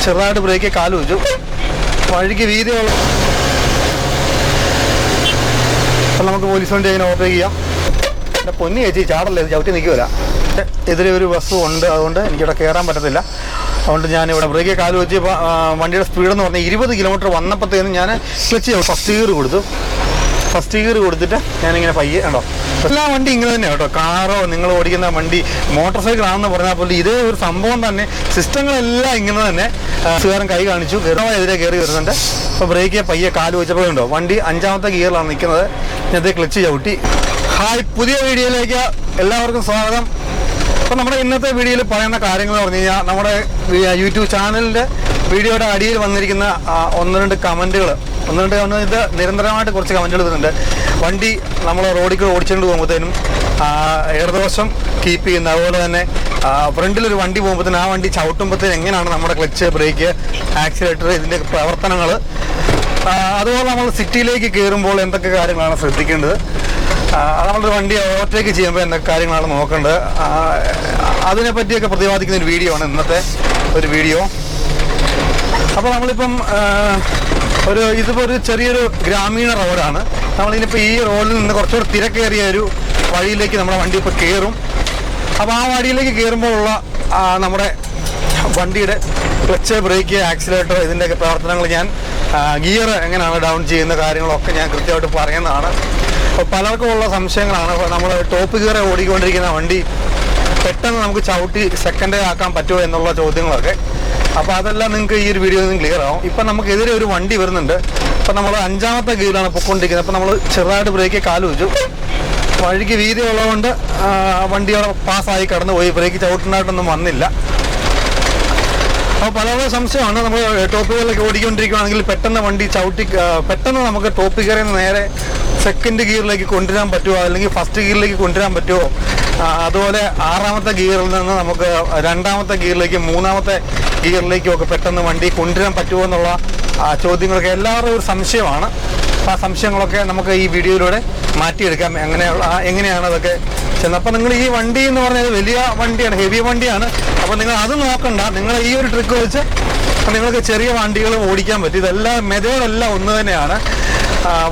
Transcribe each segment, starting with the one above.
ചെറുതായിട്ട് ബ്രേക്ക് കാല് വെച്ചു. വഴിക്ക് വീതിയുള്ള അപ്പം നമുക്ക് പോലീസ് വണ്ടി അതിനെ ഓവർടേക്ക് ചെയ്യാം. എൻ്റെ പൊന്നി ചേച്ചി ചാടല്ലേ, ചവിട്ടി നിൽക്കില്ല. എതിരെ ഒരു ബസ്സും ഉണ്ട്, അതുകൊണ്ട് എനിക്കിവിടെ കയറാൻ പറ്റത്തില്ല. അതുകൊണ്ട് ഞാനിവിടെ ബ്രേക്ക് കാല് വെച്ച് വണ്ടിയുടെ സ്പീഡെന്ന് പറഞ്ഞാൽ 20 കിലോമീറ്റർ വന്നപ്പോഴത്തേനും ഞാൻ ക്ലച്ച് ചെയ്തു. ഫസ്റ്റ് ഗിയർ കൊടുത്തിട്ട് ഞാനിങ്ങനെ പയ്യെ ഉണ്ടോ. എല്ലാ വണ്ടി ഇങ്ങനെ തന്നെയാണ് കേട്ടോ. കാറോ നിങ്ങൾ ഓടിക്കുന്ന വണ്ടി മോട്ടോർ സൈക്കിൾ ആണെന്ന് പറഞ്ഞാൽ പോലും ഇതേ ഒരു സംഭവം തന്നെ. സിസ്റ്റങ്ങളെല്ലാം ഇങ്ങനെ തന്നെ. ബസ്സുകാരൻ കൈ കാണിച്ചു, എതിരെ കയറി വരുന്നുണ്ട്. അപ്പോൾ ബ്രേക്ക് പയ്യെ കാല് വെച്ചപ്പോൾ ഉണ്ടോ വണ്ടി 5ാമത്തെ ഗിയറിലാണ് നിൽക്കുന്നത്. ഞാൻ ക്ലച്ച് ചവിട്ടി. ഹായ്, പുതിയ വീഡിയോയിലേക്ക് എല്ലാവർക്കും സ്വാഗതം. അപ്പോൾ നമ്മുടെ ഇന്നത്തെ വീഡിയോയിൽ പറയുന്ന കാര്യങ്ങൾ എന്ന് പറഞ്ഞു കഴിഞ്ഞാൽ നമ്മുടെ യൂട്യൂബ് ചാനലിൻ്റെ വീഡിയോയുടെ അടിയിൽ വന്നിരിക്കുന്ന ഒന്ന് രണ്ട് കമൻറ്റുകൾ ഇത് നിരന്തരമായിട്ട് കുറച്ച് കമൻറ്റുകൾ വരുന്നുണ്ട്. വണ്ടി നമ്മൾ റോഡിൽ കൂടെ ഓടിച്ചുകൊണ്ട് പോകുമ്പോഴത്തേനും ഇടതുവശം കീപ്പ് ചെയ്യുന്ന, അതുപോലെ തന്നെ ഫ്രണ്ടിലൊരു വണ്ടി പോകുമ്പോഴത്തേനും ആ വണ്ടി ചവിട്ടുമ്പോഴത്തേനും എങ്ങനെയാണ് നമ്മുടെ ക്ലച്ച്, ബ്രേക്ക്, ആക്സിലേറ്റർ ഇതിൻ്റെ പ്രവർത്തനങ്ങൾ, അതുപോലെ നമ്മൾ സിറ്റിയിലേക്ക് കയറുമ്പോൾ എന്തൊക്കെ കാര്യങ്ങളാണ് ശ്രദ്ധിക്കേണ്ടത്, നമ്മളൊരു വണ്ടി ഓവർടേക്ക് ചെയ്യുമ്പോൾ എന്തൊക്കെ കാര്യങ്ങളാണ് നോക്കേണ്ടത്, അതിനെപ്പറ്റിയൊക്കെ പ്രതിപാദിക്കുന്ന ഒരു വീഡിയോ ആണ് ഇന്നത്തെ ഒരു വീഡിയോ. അപ്പോൾ നമ്മളിപ്പം ഇതിപ്പോൾ ഒരു ചെറിയൊരു ഗ്രാമീണ റോഡാണ്. നമ്മളിനിപ്പോൾ ഈ റോഡിൽ നിന്ന് കുറച്ചുകൂടി തിരക്കേറിയ ഒരു വഴിയിലേക്ക് നമ്മുടെ വണ്ടി ഇപ്പോൾ കയറും. അപ്പോൾ ആ വഴിയിലേക്ക് കയറുമ്പോഴുള്ള നമ്മുടെ വണ്ടിയുടെ ക്ലച്ച്, ബ്രേക്ക്, ആക്സിലേറ്റർ ഇതിൻ്റെയൊക്കെ പ്രവർത്തനങ്ങൾ ഞാൻ ഗിയർ എങ്ങനെയാണ് ഡൗൺ ചെയ്യുന്ന കാര്യങ്ങളൊക്കെ ഞാൻ കൃത്യമായിട്ട് പറയുന്നതാണ്. അപ്പോൾ പലർക്കും ഉള്ള സംശയങ്ങളാണ്. നമ്മൾ ടോപ്പ് ഗിയർ ഓടിക്കൊണ്ടിരിക്കുന്ന വണ്ടി പെട്ടെന്ന് നമുക്ക് ചവിട്ടി സെക്കൻഡ് ആക്കാൻ പറ്റുമോ എന്നുള്ള ചോദ്യങ്ങളൊക്കെ. അപ്പോൾ അതെല്ലാം നിങ്ങൾക്ക് ഈ ഒരു വീഡിയോയിൽ നിന്ന് ക്ലിയർ ആവും. ഇപ്പം നമുക്കെതിരെ ഒരു വണ്ടി വരുന്നുണ്ട്. അപ്പം നമ്മൾ 5ാമത്തെ ഗിയറിലാണ് പൊയ്ക്കൊണ്ടിരിക്കുന്നത്. അപ്പം നമ്മൾ ചെറുതായിട്ട് ബ്രേക്ക് കാല് വെച്ചു. വഴിക്ക് വീതി ഉള്ളതുകൊണ്ട് വണ്ടി അവിടെ പാസ്സായി കടന്നു പോയി. ബ്രേക്ക് ചവിട്ടുന്നതായിട്ടൊന്നും വന്നില്ല. അപ്പോൾ പലരുടെ സംശയമാണ്, നമ്മൾ ടോപ്പ് ഗിയറിലൊക്കെ ഓടിക്കൊണ്ടിരിക്കുകയാണെങ്കിൽ പെട്ടെന്ന് വണ്ടി ചവിട്ടി പെട്ടെന്ന് നമുക്ക് ടോപ്പ് ഗിയറിൽ നിന്ന് നേരെ സെക്കൻഡ് ഗിയറിലേക്ക് കൊണ്ടുവരാൻ പറ്റുമോ, അല്ലെങ്കിൽ ഫസ്റ്റ് ഗിയറിലേക്ക് കൊണ്ടുവരാൻ പറ്റുമോ, അതുപോലെ 6ാമത്തെ ഗിയറിൽ നിന്ന് നമുക്ക് 2ാമത്തെ ഗിയറിലേക്കും 3ാമത്തെ ഗിയറിലേക്കും ഒക്കെ പെട്ടെന്ന് വണ്ടി കൊണ്ടുവരാൻ പറ്റുമോ എന്നുള്ള ചോദ്യങ്ങളൊക്കെ എല്ലാവരുടെയും ഒരു സംശയമാണ്. അപ്പോൾ ആ സംശയങ്ങളൊക്കെ നമുക്ക് ഈ വീഡിയോയിലൂടെ മാറ്റിയെടുക്കാം. എങ്ങനെയാണ് അതൊക്കെ ചെന്ന്. അപ്പോൾ നിങ്ങൾ ഈ വണ്ടി എന്ന് പറഞ്ഞാൽ വലിയ വണ്ടിയാണ്, ഹെവി വണ്ടിയാണ്. അപ്പോൾ നിങ്ങൾ അത് നോക്കണ്ട. നിങ്ങൾ ഈ ഒരു ട്രിക്ക് വെച്ച് നിങ്ങൾക്ക് ചെറിയ വണ്ടികൾ ഓടിക്കാൻ പറ്റും. ഇതെല്ലാം മെതേഡെല്ലാം ഒന്ന് തന്നെയാണ്.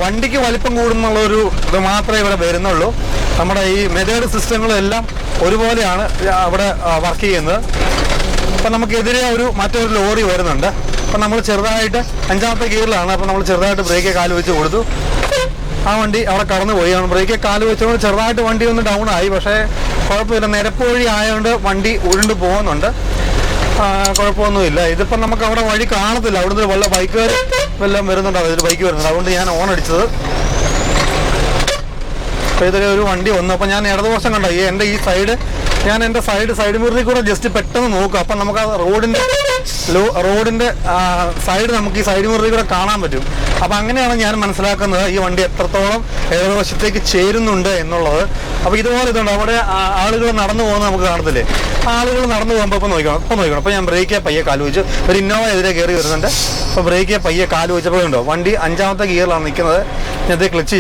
വണ്ടിക്ക് വലിപ്പം കൂടുന്നുള്ളൊരു ഇത് മാത്രമേ ഇവിടെ വരുന്നുള്ളൂ. നമ്മുടെ ഈ മെതേഡ് സിസ്റ്റങ്ങളെല്ലാം ഒരുപോലെയാണ് അവിടെ വർക്ക് ചെയ്യുന്നത്. അപ്പം നമുക്കെതിരെ മറ്റൊരു ലോറി വരുന്നുണ്ട്. അപ്പം നമ്മൾ ചെറുതായിട്ട് 5ാമത്തെ ഗിയറിലാണ്. അപ്പം നമ്മൾ ചെറുതായിട്ട് ബ്രേക്ക് കാല് വെച്ച് കൊടുത്തു. ആ വണ്ടി അവിടെ കടന്നു പോയി. ബ്രേക്ക് കാല് വെച്ചുകൊണ്ട് ചെറുതായിട്ട് വണ്ടി ഒന്ന് ഡൗൺ ആയി. പക്ഷേ കുഴപ്പമില്ല, നിരപ്പ് വഴി ആയതുകൊണ്ട് വണ്ടി ഉരുണ്ട് പോകുന്നുണ്ട്. കുഴപ്പമൊന്നുമില്ല. ഇതിപ്പം നമുക്ക് അവിടെ വഴി കാണത്തില്ല. അവിടുന്ന് വല്ല ബൈക്കുകാർ വല്ലതും വരുന്നുണ്ടോ, അതിൽ ബൈക്ക് വരുന്നുണ്ട്. അതുകൊണ്ട് ഞാൻ ഓൺ അടിച്ചത്. അപ്പോൾ ഇതിൽ ഒരു വണ്ടി വന്നു. അപ്പോൾ ഞാൻ ഇടതുവശം കണ്ടോ, എൻ്റെ ഈ സൈഡ്, ഞാൻ എൻ്റെ സൈഡ് മിററിൽ കൂടെ ജസ്റ്റ് പെട്ടെന്ന് നോക്കും. അപ്പം നമുക്ക് ആ റോഡിൻ്റെ സൈഡ് നമുക്ക് ഈ സൈഡ് മിററിൽ കൂടെ കാണാൻ പറ്റും. അപ്പം അങ്ങനെയാണ് ഞാൻ മനസ്സിലാക്കുന്നത് ഈ വണ്ടി എത്രത്തോളം ഇടതുവശത്തേക്ക് ചേരുന്നുണ്ട് എന്നുള്ളത്. അപ്പോൾ ഇതുപോലെ ഇതുണ്ട്, അവിടെ ആളുകൾ നടന്നു പോകുന്നത് നമുക്ക് കാണത്തില്ലേ, ആളുകൾ നടന്നു പോകുമ്പോൾ ഇപ്പം നോക്കണം. അപ്പോൾ ഞാൻ ബ്രേക്ക് പയ്യെ കാല് വെച്ചു. ഒരു ഇന്നോവ എതിരെ കയറി വരുന്നുണ്ട്. അപ്പോൾ ബ്രേക്ക് പയ്യെ കാല് വെച്ചപ്പോൾ ഉണ്ടോ വണ്ടി 5ാമത്തെ ഗിയറിലാണ് നിൽക്കുന്നത്. ഞാൻ ക്ലച്ച്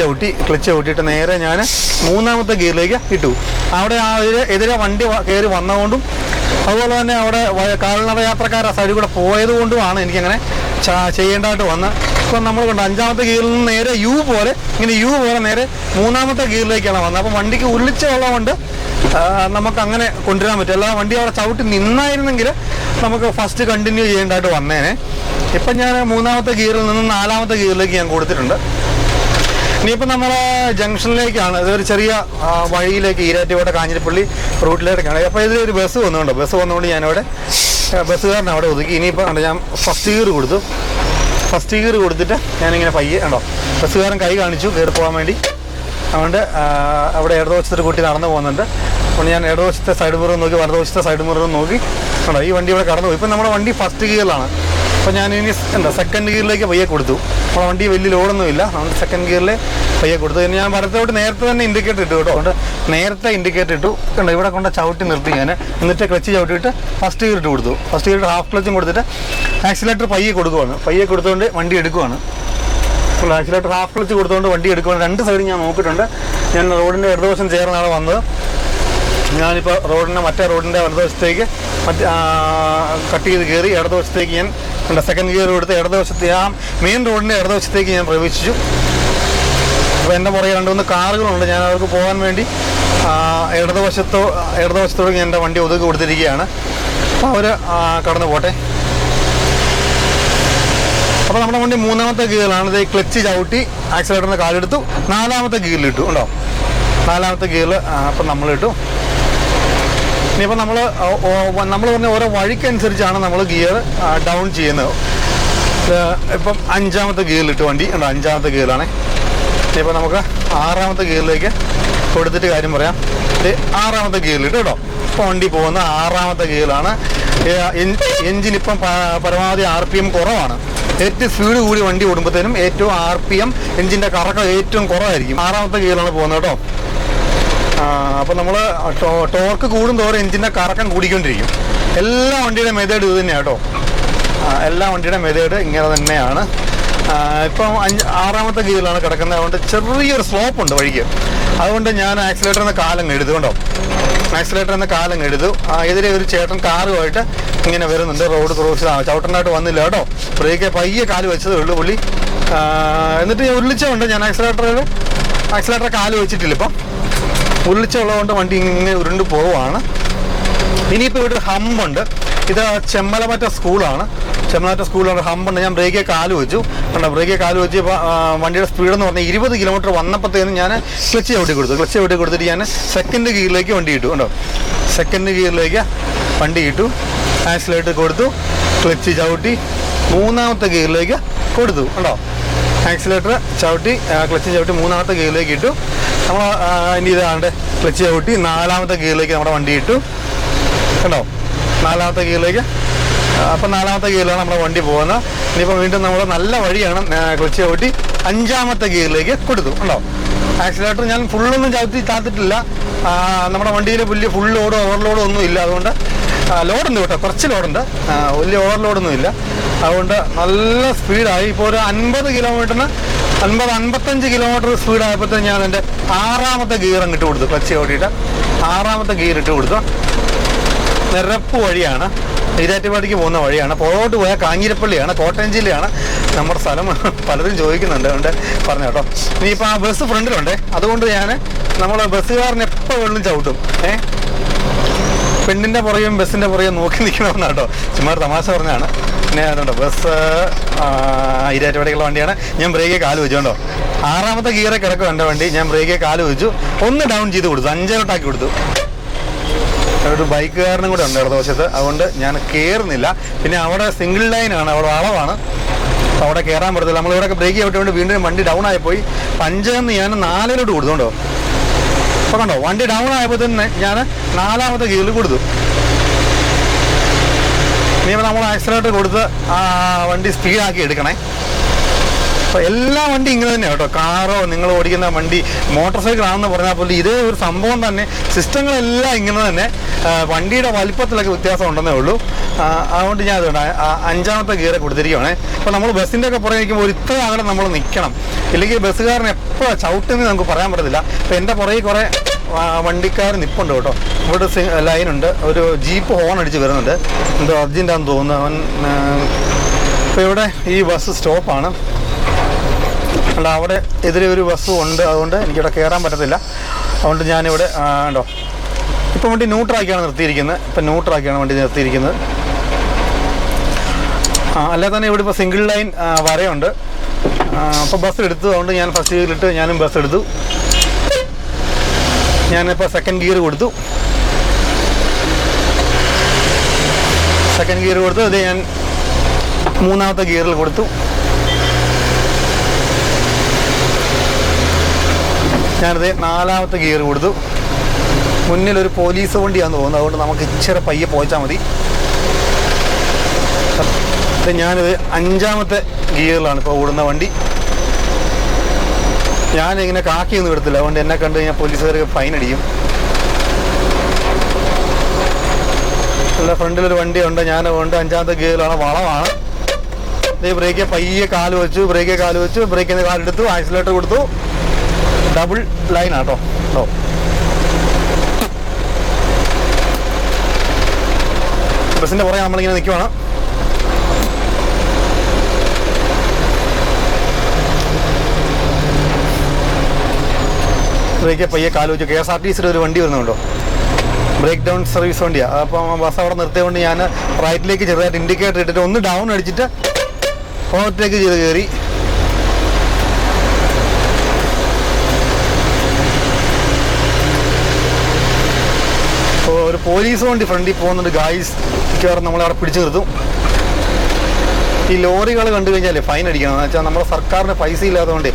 ചവിട്ടിയിട്ട് നേരെ ഞാൻ 3ാമത്തെ ഗിയറിലേക്ക് ഇട്ടു. അവിടെ എതിരെ വണ്ടി കയറി വന്നതുകൊണ്ടും അതുപോലെ തന്നെ അവിടെ കാൽനട യാത്രക്കാർ ആ സൈഡിൽ കൂടെ പോയത് കൊണ്ടുമാണ് എനിക്കങ്ങനെ ചെയ്യേണ്ടതായിട്ട് വന്നത്. ഇപ്പം നമ്മൾ കണ്ടു 5ാമത്തെ ഗിയറിൽ നിന്ന് നേരെ യു പോലെ നേരെ 3ാമത്തെ ഗിയറിലേക്കാണ് വന്നത്. അപ്പം വണ്ടിക്ക് ഉള്ളിച്ചുള്ളതുകൊണ്ട് നമുക്ക് അങ്ങനെ കൊണ്ടുവരാൻ പറ്റും. അല്ല വണ്ടി അവിടെ ചവിട്ടി നിന്നായിരുന്നെങ്കിൽ നമുക്ക് ഫസ്റ്റ് കണ്ടിന്യൂ ചെയ്യേണ്ടതായിട്ട് വന്നേനെ. ഇപ്പം ഞാൻ 3ാമത്തെ ഗിയറിൽ നിന്ന് 4ാമത്തെ ഗിയറിലേക്ക് ഞാൻ കൊടുത്തിട്ടുണ്ട്. ഇനിയിപ്പോൾ നമ്മൾ ജംഗ്ഷനിലേക്കാണ്. ഇതൊരു ചെറിയ വഴിയിലേക്ക് ഈരാറ്റുപേട്ട കാഞ്ഞിരപ്പള്ളി റൂട്ടിലേക്കാണ്. അപ്പോൾ ഇതിലൊരു ബസ് വന്നുകൊണ്ട് ഞാനിവിടെ ബസ്സുകാരനെ അവിടെ ഒതുക്കി. ഇനിയിപ്പോൾ ഞാൻ ഫസ്റ്റ് ഗിയർ കൊടുത്തിട്ട് ഞാനിങ്ങനെ പയ്യെ ഉണ്ടോ ബസ്സുകാരൻ കൈ കാണിച്ചു കയറി പോകാൻ വേണ്ടി. അതുകൊണ്ട് അവിടെ ഇടതുവശത്തൊരു കുട്ടി നടന്നു പോകുന്നുണ്ട്. അപ്പോൾ ഞാൻ ഇടതുവശത്തെ സൈഡ് മിറർ നോക്കി, വലതുവശത്തെ സൈഡ് മിറർ നോക്കി ഉണ്ടോ ഈ വണ്ടി ഇവിടെ കടന്നു പോയി. ഇപ്പം നമ്മുടെ വണ്ടി ഫസ്റ്റ് ഗിയറിലാണ്. അപ്പോൾ ഞാൻ ഇനി സെക്കൻഡ് ഗിയറിലേക്ക് പയ്യെ കൊടുത്തു. നമ്മുടെ വണ്ടി വലിയ ലോഡൊന്നുമില്ല. നമ്മൾ സെക്കൻഡ് ഗിയറിൽ പയ്യെ കൊടുത്തു. ഞാൻ വലത്തോട്ട് നേരത്തെ തന്നെ ഇൻഡിക്കേറ്റർ ഇട്ടു കേട്ടോ. അതുകൊണ്ട് നേരത്തെ ഇൻഡിക്കേറ്റർ ഇട്ടു കണ്ടോ. ഇവിടെ കൊണ്ട് ചവിട്ടി നിർത്തി ഞാൻ. എന്നിട്ട് ക്ലച്ച് ചവിട്ടിയിട്ട് ഫസ്റ്റ് ഗിയർ ഇട്ട് കൊടുത്തു. ഫസ്റ്റ് ഗിയർ ഹാഫ് ക്ലച്ചും കൊടുത്തിട്ട് ആക്സിലേറ്റർ പയ്യെ കൊടുത്തുകൊണ്ട് വണ്ടി എടുക്കുവാണ്. അപ്പോൾ ആക്സിലേറ്റർ ഹാഫ് ക്ലച്ച് കൊടുത്തുകൊണ്ട് വണ്ടി എടുക്കുവാണ്. 2 സൈഡും ഞാൻ നോക്കിയിട്ടുണ്ട്. ഞാൻ റോഡിൻ്റെ ഇടതുവശം ചേർന്നാണ് വന്നത്. ഞാനിപ്പോൾ മറ്റേ റോഡിൻ്റെ വലതുവശത്തേക്ക് കട്ട് ചെയ്ത് കയറി ഇടതുവശത്തേക്ക് ഞാൻ സെക്കൻഡ് ഗിയർ കൊടുത്ത് ഇടതുവശത്തെ ആ മെയിൻ റോഡിൻ്റെ ഇടതുവശത്തേക്ക് ഞാൻ പ്രവേശിച്ചു. അപ്പോൾ എൻ്റെ പുറകെ 2-3 കാറുകളുണ്ട്. ഞാൻ അവർക്ക് പോകാൻ വേണ്ടി ഇടതുവശത്തോട് ഞാൻ എൻ്റെ വണ്ടി ഒതുക്കി കൊടുത്തിരിക്കുകയാണ്. അപ്പോൾ അവർ കടന്നു പോട്ടെ. അപ്പോൾ നമ്മുടെ വണ്ടി 3ാമത്തെ ഗിയറിലാണ്. ഇത് ക്ലച്ച് ചവിട്ടി ആക്സിലേറ്ററിന് കാലെടുത്തു, 4ാമത്തെ ഗിയറിലിട്ടു. ഉണ്ടോ, 4ാമത്തെ ഗിയറിൽ അപ്പം നമ്മളിട്ടു. ഇനിയിപ്പോൾ നമ്മൾ പറഞ്ഞ ഓരോ വഴിക്കനുസരിച്ചാണ് നമ്മൾ ഗിയർ ഡൗൺ ചെയ്യുന്നത്. ഇപ്പം 5ാമത്തെ ഗിയറിലിട്ട് വണ്ടി ഉണ്ടോ, 5ാമത്തെ ഗിയറിലാണ്. ഇനിയിപ്പോൾ നമുക്ക് 6ാമത്തെ ഗിയറിലേക്ക് കൊടുത്തിട്ട് കാര്യം പറയാം. ഇത് 6ാമത്തെ ഗിയറിലിട്ട് കേട്ടോ. ഇപ്പോൾ വണ്ടി പോകുന്ന 6ാമത്തെ ഗിയറിലാണ്. എൻജിൻ ഇപ്പം പരമാവധി RPM കുറവാണ്. ഏറ്റവും സ്പീഡ് കൂടി വണ്ടി ഓടുമ്പോഴത്തേനും ഏറ്റവും RPM എൻജിൻ്റെ കറക്കം ഏറ്റവും കുറവായിരിക്കും. 6ാമത്തെ ഗിയറിലാണ് പോകുന്നത് കേട്ടോ. അപ്പോൾ നമ്മൾ ടോർക്ക് കൂടുന്തോറും എൻജിൻ്റെ കറക്കം കൂടിക്കൊണ്ടിരിക്കും. എല്ലാ വണ്ടിയുടെ മെത്തേഡ് ഇത് തന്നെയാണ് കേട്ടോ. എല്ലാ വണ്ടിയുടെ മെത്തേഡ് ഇങ്ങനെ തന്നെയാണ്. ഇപ്പം 6ാമത്തെ ഗിയറിലാണ് കിടക്കുന്നത്. അതുകൊണ്ട് ചെറിയൊരു സ്ലോപ്പ് ഉണ്ട് വഴിക്ക്. അതുകൊണ്ട് ഞാൻ ആക്സിലേറ്ററിൽ കാലങ്ങ് എഴുതു കേട്ടോ. ആക്സിലേറ്ററിൽ കാലങ്ങ് എഴുതു. എതിരെ ഒരു ചേട്ടൻ കാറുമായിട്ട് ഇങ്ങനെ വരുന്നുണ്ട്. റോഡ് ക്രോസ് ചവിട്ടനായിട്ട് വന്നില്ല കേട്ടോ. ബ്രേക്ക് പയ്യെ കാല് വെച്ചതേ ഉള്ളൂ പുള്ളി. എന്നിട്ട് ഉരുളിച്ചുണ്ട്. ഞാൻ ആക്സിലേറ്റർ കാല് വെച്ചിട്ടില്ല. ഇപ്പം ഉരുളിച്ചുള്ളതുകൊണ്ട് വണ്ടി ഇങ്ങനെ ഉരുണ്ട് പോവുകയാണ്. ഇനിയിപ്പോൾ ഇവിടെ ഒരു ഹമ്പുണ്ട്. ഇത് ചെമ്മലമറ്റ സ്കൂളാണ്. ചെമ്മലമറ്റ സ്കൂളിലൊരു ഹമ്പുണ്ട്. ഞാൻ ബ്രേക്കിൽ കാല് വെച്ചു കണ്ടോ. ബ്രേക്കിൽ കാല് വെച്ച് ഇപ്പോൾ വണ്ടിയുടെ സ്പീഡെന്ന് പറഞ്ഞാൽ 20 കിലോമീറ്റർ വന്നപ്പോഴത്തേനും ഞാൻ ക്ലച്ച് ചവിട്ടി കൊടുത്തിട്ട് ഞാൻ സെക്കൻഡ് ഗിയറിലേക്ക് വണ്ടി ഇട്ടു കണ്ടോ. സെക്കൻഡ് ഗിയറിലേക്ക് വണ്ടി ഇട്ടു, ആക്സിലേറ്റർ കൊടുത്തു, ക്ലച്ച് ചവിട്ടി 3ാമത്തെ ഗിയറിലേക്ക് കൊടുത്തു കണ്ടോ. ആക്സിലേറ്റർ ചവിട്ടി ക്ലച്ച് ചവിട്ടി 3ാമത്തെ ഗിയറിലേക്ക് ഇട്ടു. നമ്മൾ ഇനി ഇതാണ്ട് ക്ലച്ച് ചവിട്ടി 4ാമത്തെ ഗിയറിലേക്ക് നമ്മുടെ വണ്ടി ഇട്ടു കണ്ടോ. 4ാമത്തെ ഗിയറിലേക്ക്. അപ്പം 4ാമത്തെ ഗിയറിലാണ് നമ്മുടെ വണ്ടി പോകുന്നത്. ഇനിയിപ്പോൾ വീണ്ടും നമ്മൾ നല്ല വഴിയാണ്. ക്ലച്ച് ചവിട്ടി 5ാമത്തെ ഗിയറിലേക്ക് കൊടുത്തു കണ്ടോ. ആക്സിലേറ്റർ ഞാൻ ഫുള്ളൊന്നും താത്തിട്ടില്ല. നമ്മുടെ വണ്ടിയിൽ വലിയ ഫുൾ ലോഡോ ഓവർലോഡോ ഒന്നും ഇല്ല. അതുകൊണ്ട് ലോഡുണ്ട് കേട്ടോ, കുറച്ച് ലോഡുണ്ട്, വലിയ ഓവർലോഡൊന്നും ഇല്ല. അതുകൊണ്ട് നല്ല സ്പീഡായി. ഇപ്പോൾ ഒരു 50 കിലോമീറ്ററിന് 50-55 കിലോമീറ്റർ സ്പീഡായപ്പോഴത്തേക്കും ഞാൻ എൻ്റെ 6ാമത്തെ ഗിയർ അങ്ങിട്ട് കൊടുത്തു. ക്ലച്ച് ചവിട്ടിയിട്ട് 6ാമത്തെ ഗിയർ ഇട്ട് കൊടുത്തു. നിരപ്പ് വഴിയാണ്, ഈരാറ്റുപേട്ടയ്ക്ക് പോകുന്ന വഴിയാണ്. പുറകോട്ട് പോയാൽ കാഞ്ഞിരപ്പള്ളിയാണ്, കോട്ടയം ജില്ലയാണ് നമ്മുടെ സ്ഥലം. പലരും ചോദിക്കുന്നുണ്ട്, അതുകൊണ്ട് പറഞ്ഞു കേട്ടോ. ഇനിയിപ്പോൾ ആ ബസ് ഫ്രണ്ടിലുണ്ട്. അതുകൊണ്ട് നമ്മൾ ബസ്സുകാരന് എപ്പോൾ വെള്ളം ചവിട്ടും. പെണ്ണിൻ്റെ പുറകെയും ബസ്സിൻ്റെ പുറകെയും നോക്കി നിൽക്കണമെന്നാണ് കേട്ടോ. ചുമ്മാ തമാശ പറഞ്ഞാണ്. പിന്നെ അതുകൊണ്ടോ ബസ് ഈരാറ്റുപേട്ടയ്ക്കുള്ള വണ്ടിയാണ്. ഞാൻ ബ്രേക്കിൽ കാല് വെച്ചു കേട്ടോ. 6ാമത്തെ ഗിയറെ കിടക്കും എൻ്റെ വണ്ടി. ഞാൻ ബ്രേക്കിൽ കാല് വെച്ചു, ഒന്ന് ഡൗൺ ചെയ്ത് കൊടുത്തു, 5 കൊടുത്തു. ഒരു ബൈക്കുകാരനും കൂടെ ഉണ്ട് ഇടതുവശത്ത്. അതുകൊണ്ട് ഞാൻ കയറുന്നില്ല. പിന്നെ അവിടെ സിംഗിൾ ലൈനാണ്, അവിടെ വളവാണ്, അവിടെ കയറാൻ പറ്റത്തില്ല. നമ്മളിവിടെ ബ്രേക്ക് ചെയ്തിട്ടുണ്ട്. വീണ്ടും വണ്ടി ഡൗൺ ആയിപ്പോയി. 5 ഞാൻ 4 കൊടുത്തുകൊണ്ടോ. അപ്പോൾ കണ്ടോ, വണ്ടി ഡൗൺ ആയപ്പോൾ തന്നെ ഞാൻ 4ാമത്തെ ഗിയറിൽ കൊടുത്തു. ഇനിയിപ്പോൾ നമ്മൾ ആക്സിലേറ്റർ കൊടുത്ത് വണ്ടി സ്പീഡാക്കി എടുക്കണേ. അപ്പോൾ എല്ലാ വണ്ടി ഇങ്ങനെ തന്നെയാണ് കേട്ടോ. കാറോ നിങ്ങൾ ഓടിക്കുന്ന വണ്ടി മോട്ടോർ സൈക്കിളാണെന്ന് പറഞ്ഞാൽ പോലും ഇതേ ഒരു സംഭവം തന്നെ. സിസ്റ്റങ്ങളെല്ലാം ഇങ്ങനെ തന്നെ. വണ്ടിയുടെ വലിപ്പത്തിലൊക്കെ വ്യത്യാസം ഉണ്ടെന്നേ ഉള്ളൂ. അതുകൊണ്ട് ഞാൻ അതുകൊണ്ട് 5ാമത്തെ ഗിയറെ കൊടുത്തിരിക്കുകയാണേ. അപ്പോൾ നമ്മൾ ബസ്സിൻ്റെ ഒക്കെ പുറകെ നിൽക്കുമ്പോൾ ഒരു ഇത്ര അകലം നമ്മൾ നിൽക്കണം. ഇല്ലെങ്കിൽ ബസ്സുകാരൻ എപ്പോഴാണ് ചവിട്ടുന്നത് നമുക്ക് പറയാൻ പറ്റത്തില്ല. അപ്പോൾ എൻ്റെ പുറകെ കുറേ വണ്ടിക്കാർ നിൽപ്പുണ്ട് കേട്ടോ. ഇവിടെ ലൈനുണ്ട്. ഒരു ജീപ്പ് ഹോൺ അടിച്ച് വരുന്നുണ്ട്. എന്തോ അർജൻറ്റാന്ന് തോന്നുന്നു അവൻ. ഇപ്പോൾ ഇവിടെ ഈ ബസ് സ്റ്റോപ്പാണ്. അല്ല, അവിടെ എതിരെ ഒരു ബസ്സും ഉണ്ട്. അതുകൊണ്ട് എനിക്കിവിടെ കയറാൻ പറ്റത്തില്ല. അതുകൊണ്ട് ഞാനിവിടെ ഉണ്ടോ ഇപ്പം വണ്ടി ന്യൂട്രാക്കിയാണ് നിർത്തിയിരിക്കുന്നത്. ഇപ്പം ന്യൂട്രാക്കിയാണ് വണ്ടി നിർത്തിയിരിക്കുന്നത്. അല്ലാതെ തന്നെ ഇവിടെ ഇപ്പോൾ സിംഗിൾ ലൈൻ വരയുണ്ട്. അപ്പോൾ ബസ് എടുത്തു. അതുകൊണ്ട് ഞാൻ ഫസ്റ്റ് ഗിയറിലിട്ട് ഞാനും ബസ് എടുത്തു. ഞാനിപ്പോൾ സെക്കൻഡ് ഗിയർ കൊടുത്തു. ഇത് ഞാൻ 3ാമത്തെ ഗിയറിൽ കൊടുത്തു. ഞാനിത് 4ാമത്തെ ഗിയർ കൊടുത്തു. മുന്നിലൊരു പോലീസ് വണ്ടിയാണെന്ന് തോന്നുന്നു. അതുകൊണ്ട് നമുക്ക് ഇച്ചിരി പയ്യെ പോയിച്ചാൽ മതി. ഞാനിത് 5ാമത്തെ ഗിയറിലാണ് ഇപ്പോൾ ഓടുന്ന വണ്ടി. ഞാനിങ്ങനെ കാക്കിയൊന്നും എടുത്തില്ല. അതുകൊണ്ട് എന്നെ കണ്ടു കഴിഞ്ഞാൽ പോലീസുകാർക്ക് ഫൈൻ അടിക്കും. അല്ല, ഫ്രണ്ടിലൊരു വണ്ടിയുണ്ട്. ഞാൻ അതുകൊണ്ട് 5ാമത്തെ ഗിയറിലാണ്, വളമാണ്. ഇതേ ബ്രേക്കിൽ പയ്യെ കാല് വെച്ചു, ബ്രേക്കിൽ നിന്ന് കാലെടുത്തു, ആക്സിലേറ്റർ കൊടുത്തു. ഡബിൾ ലൈനാട്ടോ കേട്ടോ. ബസ്സിൻ്റെ പുറകെ നമ്മളിങ്ങനെ നിൽക്കുവാണ്. ബ്രേക്ക് പയ്യെ കാലുവെച്ചു. KSRTCയുടെ ഒരു വണ്ടി വരുന്നുണ്ടോ, ബ്രേക്ക് ഡൗൺ സർവീസ് വണ്ടിയാണ്. അപ്പം ബസ് അവിടെ നിർത്തിയതുകൊണ്ട് ഞാൻ റൈറ്റിലേക്ക് ചെറുതായിട്ട് ഇൻഡിക്കേറ്റർ ഇട്ടിട്ട് ഒന്ന് ഡൗൺ അടിച്ചിട്ട് ഓവർടേക്ക് ചെയ്ത് കയറി. ഒരു പോലീസ് വണ്ടി ഫ്രണ്ടിൽ പോകുന്നുണ്ട് ഗായ്സ്. മിക്കവാറും നമ്മളവിടെ പിടിച്ചു നിർത്തും. ഈ ലോറികൾ കണ്ടു കഴിഞ്ഞാൽ ഫൈൻ അടിക്കണം. എന്ന് വെച്ചാൽ നമ്മുടെ സർക്കാരിന് പൈസ ഇല്ലാത്തതുകൊണ്ട്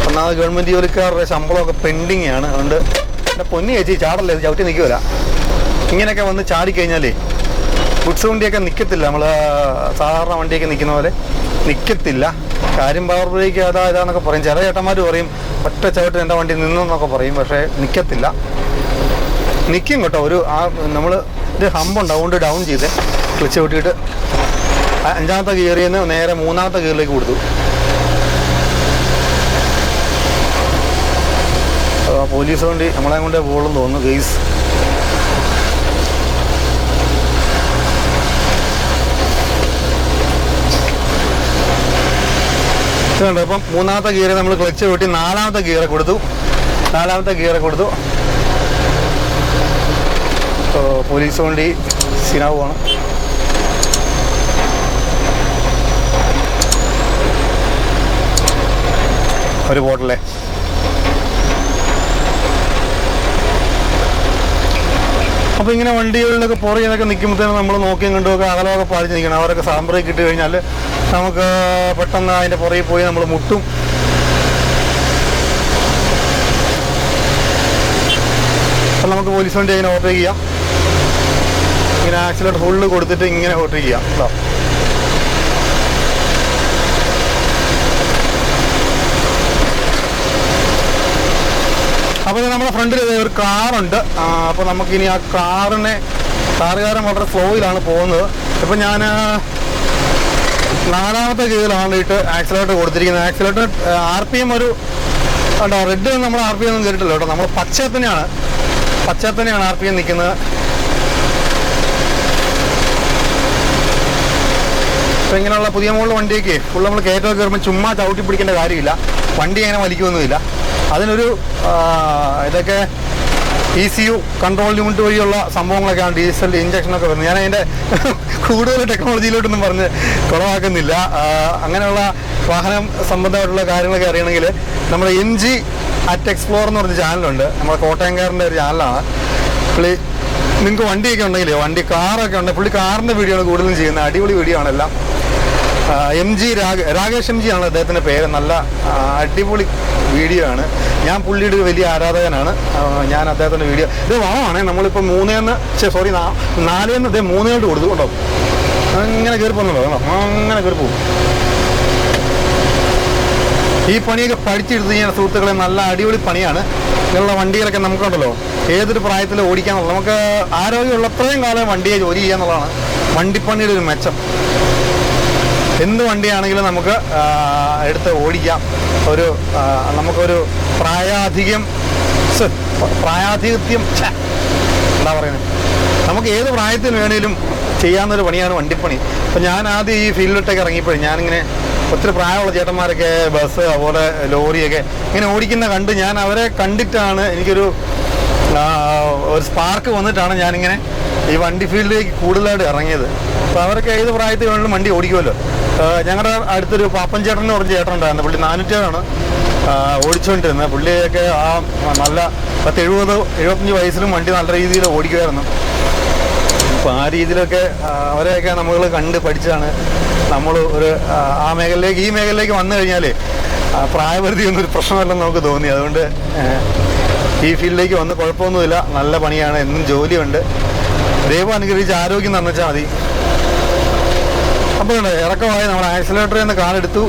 ഒന്നാമത് ഗവൺമെൻറ് ജോലിക്കാരുടെ ശമ്പളമൊക്കെ പെൻഡിങ് ആണ്. അതുകൊണ്ട് എൻ്റെ പൊന്നി ചേച്ചി ചാടല്ലേ, ചവിട്ടി നിൽക്കുമല്ല. ഇങ്ങനെയൊക്കെ വന്ന് ചാടിക്കഴിഞ്ഞാലേ ഗുഡ്സ് വണ്ടിയൊക്കെ നിൽക്കത്തില്ല. നമ്മൾ സാധാരണ വണ്ടിയൊക്കെ നിൽക്കുന്ന പോലെ നിൽക്കത്തില്ല. കാര്യം പവർ ബ്രേക്ക് ഇതാന്നൊക്കെ പറയും. ചില ചേട്ടന്മാർ പറയും ഒറ്റ ചവിട്ട് എൻ്റെ വണ്ടി നിന്നെന്നൊക്കെ പറയും. പക്ഷേ നിൽക്കത്തില്ല, നിൽക്കും കേട്ടോ. നമ്മൾ ഒരു ഹമ്പുണ്ട്, അതുകൊണ്ട് ഡൗൺ ചെയ്ത് ക്ലച്ച് വിട്ടിട്ട് 5ാമത്തെ ഗിയറിൽ നിന്ന് നേരെ 3ാമത്തെ ഗിയറിലേക്ക് കൊടുത്തു. പോലീസ് വണ്ടി നമ്മളെ കൊണ്ട് പോകുമെന്ന് തോന്നുന്നു ഗെയ്സ്. ഇതുണ്ട്. അപ്പം 3ാമത്തെ ഗിയറിൽ നമ്മൾ ക്ലച്ച് വിട്ടി 4ാമത്തെ ഗിയറെ കൊടുത്തു. പോലീസ് വണ്ടി സിനാവുമാണ്. ഒരു ബോട്ടിലെ അപ്പോൾ ഇങ്ങനെ വണ്ടികളിലൊക്കെ പുറകിലൊക്കെ നിൽക്കുമ്പോഴത്തേനും നമ്മൾ നോക്കിയും കണ്ടുമൊക്കെ അകലമൊക്കെ പാലിച്ച് നിൽക്കണം. അവരൊക്കെ സാമ്പ്രേക്ക് ഇട്ട് കഴിഞ്ഞാൽ നമുക്ക് പെട്ടെന്ന് അതിൻ്റെ പുറകിൽ പോയി നമ്മൾ മുട്ടും. അപ്പം നമുക്ക് പോലീസ് വണ്ടി അതിനെ ഓവർടേക്ക് ചെയ്യാം. ഇങ്ങനെ ആക്സിലേറ്റർ ഫുള്ള് കൊടുത്തിട്ട് ഇങ്ങനെ ഓവർടേക്ക് ചെയ്യാം കേട്ടോ. അപ്പോൾ നമ്മുടെ ഫ്രണ്ടിൽ ഒരു കാറുണ്ട്. അപ്പോൾ നമുക്കിനി ആ കാറുകാരൻ വളരെ സ്ലോയിലാണ് പോകുന്നത്. ഇപ്പം ഞാൻ 4ാമത്തെ ഗിയറിലാണ് ഇട്ട് ആക്സിലേറ്റർ കൊടുത്തിരിക്കുന്നത്. ആക്സിലേറ്റർ RPM ഒരു കേട്ടോ, റെഡ് നമ്മൾ RPM ഒന്നും കയറിയിട്ടില്ല കേട്ടോ. നമ്മൾ പച്ചയിൽ തന്നെയാണ് RPM നിൽക്കുന്നത്. അപ്പോൾ ഇങ്ങനെയുള്ള പുതിയ മോഡൽ വണ്ടിയൊക്കെ ഫുൾ നമ്മൾ കയറ്റമൊക്കെ കയറുമ്പോൾ ചുമ്മാ ചവിട്ടി പിടിക്കേണ്ട കാര്യമില്ല. വണ്ടി അങ്ങനെ വലിക്കുമൊന്നുമില്ല. അതിനൊരു ഇതൊക്കെ ECU കൺട്രോൾ യൂണിറ്റ് വഴിയുള്ള സംഭവങ്ങളൊക്കെയാണ് ഡീസൽ ഇഞ്ചക്ഷനൊക്കെ വരുന്നത്. ഞാൻ അതിൻ്റെ കൂടുതൽ ടെക്നോളജിയിലോട്ടൊന്നും പറഞ്ഞ് കുളമാക്കുന്നില്ല. അങ്ങനെയുള്ള വാഹനം സംബന്ധമായിട്ടുള്ള കാര്യങ്ങളൊക്കെ അറിയണമെങ്കിൽ നമ്മുടെ MG @Explore എന്ന് പറഞ്ഞ ചാനലുണ്ട്. നമ്മുടെ കോട്ടയംകാരൻ്റെ ഒരു ചാനലാണ്. പുള്ളി നിങ്ങൾക്ക് വണ്ടിയൊക്കെ ഉണ്ടെങ്കിൽ കാറൊക്കെ ഉണ്ടെങ്കിൽ പുള്ളി കാറിൻ്റെ വീഡിയോ ആണ് കൂടുതലും ചെയ്യുന്നത്. അടിപൊളി വീഡിയോ ആണ് എല്ലാം. രാകേഷ് MG ആണ് അദ്ദേഹത്തിൻ്റെ പേര്. നല്ല അടിപൊളി വീഡിയോ ആണ്. ഞാൻ പുള്ളിയുടെ വലിയ ആരാധകനാണ്. ഞാൻ അദ്ദേഹത്തിൻ്റെ വീഡിയോ ഇത് വളമാണ്. നമ്മളിപ്പോൾ 4-ന്ന് ഇതേ 3 കൊടുത്തു കേട്ടോ. അങ്ങനെ കയറി പോകുന്നുണ്ടോ കേട്ടോ, അങ്ങനെ കയറി പോകും. ഈ പണിയൊക്കെ പഠിച്ചെടുത്ത് കഴിഞ്ഞാൽ സുഹൃത്തുക്കളെ നല്ല അടിപൊളി പണിയാണ്. ഇങ്ങനെയുള്ള വണ്ടികളൊക്കെ നമുക്കുണ്ടല്ലോ ഏതൊരു പ്രായത്തിൽ ഓടിക്കാന്നുള്ളത്. നമുക്ക് ആരോഗ്യമുള്ളത്രയും കാലം വണ്ടിയെ ജോലി ചെയ്യാന്നുള്ളതാണ് വണ്ടിപ്പണിയുടെ ഒരു മെച്ചം. എന്ത് വണ്ടിയാണെങ്കിലും നമുക്ക് എടുത്ത് ഓടിക്കാം. നമുക്കൊരു പ്രായാധിക്യം എന്താ പറയുന്നത്, നമുക്ക് ഏത് പ്രായത്തിൽ വേണേലും ചെയ്യാവുന്നൊരു പണിയാണ് വണ്ടിപ്പണി. അപ്പം ഞാൻ ആദ്യം ഈ ഫീൽഡിലോട്ടൊക്കെ ഇറങ്ങിയപ്പോഴും ഞാനിങ്ങനെ ഒത്തിരി പ്രായമുള്ള ചേട്ടന്മാരൊക്കെ ബസ് അതുപോലെ ലോറിയൊക്കെ ഇങ്ങനെ ഓടിക്കുന്ന കണ്ട് ഞാൻ അവരെ കണ്ടിട്ടാണ് എനിക്കൊരു സ്പാർക്ക് വന്നിട്ടാണ് ഞാനിങ്ങനെ ഈ വണ്ടി ഫീൽഡിലേക്ക് കൂടുതലായിട്ട് ഇറങ്ങിയത്. അപ്പോൾ അവരൊക്കെ ഏത് പ്രായത്തിൽ വേണമെങ്കിലും വണ്ടി ഓടിക്കുമല്ലോ. ഞങ്ങളുടെ അടുത്തൊരു പാപ്പൻ ചേട്ടൻ എന്ന് പറഞ്ഞ ചേട്ടൻ ഉണ്ടായിരുന്നു. പുള്ളി 400 ഓടിച്ചുകൊണ്ടിരുന്നത്. പുള്ളിയൊക്കെ നല്ല 70-75 വയസ്സിലും വണ്ടി നല്ല രീതിയിൽ ഓടിക്കുമായിരുന്നു. അപ്പോൾ ആ രീതിയിലൊക്കെ അവരെയൊക്കെ നമ്മൾ കണ്ട് പഠിച്ചതാണ് നമ്മൾ ഈ മേഖലയിലേക്ക് വന്നു കഴിഞ്ഞാൽ പ്രായപരിധി ഒന്നും ഒരു പ്രശ്നമല്ലെന്ന് നമുക്ക് തോന്നി. അതുകൊണ്ട് ഈ ഫീൽഡിലേക്ക് വന്ന് കുഴപ്പമൊന്നുമില്ല, നല്ല പണിയാണ്, എന്നും ജോലിയുണ്ട്. ദൈവം അനുഗ്രഹിച്ച് ആരോഗ്യം തന്നിച്ചാൽ മതി. അപ്പോൾ ഇറക്കമായി നമ്മൾ ആക്സിലേറ്ററിൽ നിന്ന് കാലെടുത്തു.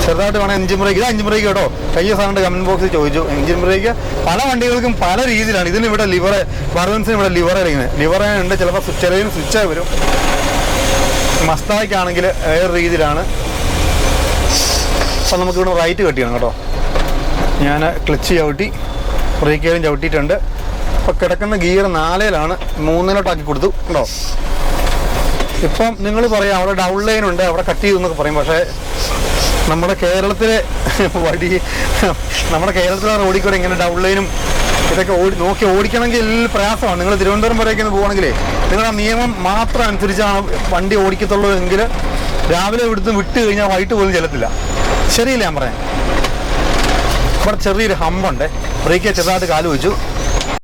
ചെറുതായിട്ട് വേണം എഞ്ചിൻ ബ്രേക്ക്. ഇത് എഞ്ചിൻ ബ്രേക്ക് കേട്ടോ. കഴിഞ്ഞ സാറിൻ്റെ കമൻറ്റ് ബോക്സിൽ ചോദിച്ചു. എഞ്ചിൻ ബ്രേക്ക് പല വണ്ടികൾക്കും പല രീതിയിലാണ്. ഇതിന് ഇവിടെ ബർഗൻസിന് ഇവിടെ ലിവർ ഉണ്ട്. ചിലപ്പോൾ ചിലതിന് സ്വിച്ചായി വരും. മസ്തായ്ക്കാണെങ്കിൽ വേറെ രീതിയിലാണ്. അപ്പം നമുക്കിവിടെ റൈറ്റ് കട്ട് ചെയ്യണം കേട്ടോ. ഞാൻ ക്ലച്ച് ചവിട്ടി ബ്രേക്കേലും ചവിട്ടിയിട്ടുണ്ട്. അപ്പോൾ കിടക്കുന്ന ഗിയർ 4-ലാണ് 3-ലോട്ടാക്കി കൊടുത്തു കേട്ടോ. ഇപ്പം നിങ്ങൾ പറയാം അവിടെ ഡൗൺ ലൈൻ ഉണ്ട്, അവിടെ കട്ട് ചെയ്തു എന്നൊക്കെ പറയും. പക്ഷേ നമ്മുടെ കേരളത്തിലെ നമ്മുടെ കേരളത്തിലെ റോഡിൽ കൂടെ ഇങ്ങനെ ഡൗൺ ലൈനും ഇതൊക്കെ നോക്കി ഓടിക്കണമെങ്കിൽ പ്രയാസമാണ്. നിങ്ങൾ തിരുവനന്തപുരം വരേക്ക് പോകണമെങ്കിലേ നിങ്ങൾ ആ നിയമം മാത്രം അനുസരിച്ചാണ് വണ്ടി ഓടിക്കത്തുള്ളൂ എങ്കിൽ രാവിലെ ഇവിടുന്ന് വിട്ട് കഴിഞ്ഞാൽ വൈകിട്ട് പോലും ചെല്ലത്തില്ല. ശരിയില്ല ഞാൻ പറയാം. ഇവിടെ ചെറിയൊരു ഹമ്പുണ്ട്, ബ്രേക്ക് ചെറുതായിട്ട് കാല് വെച്ചു.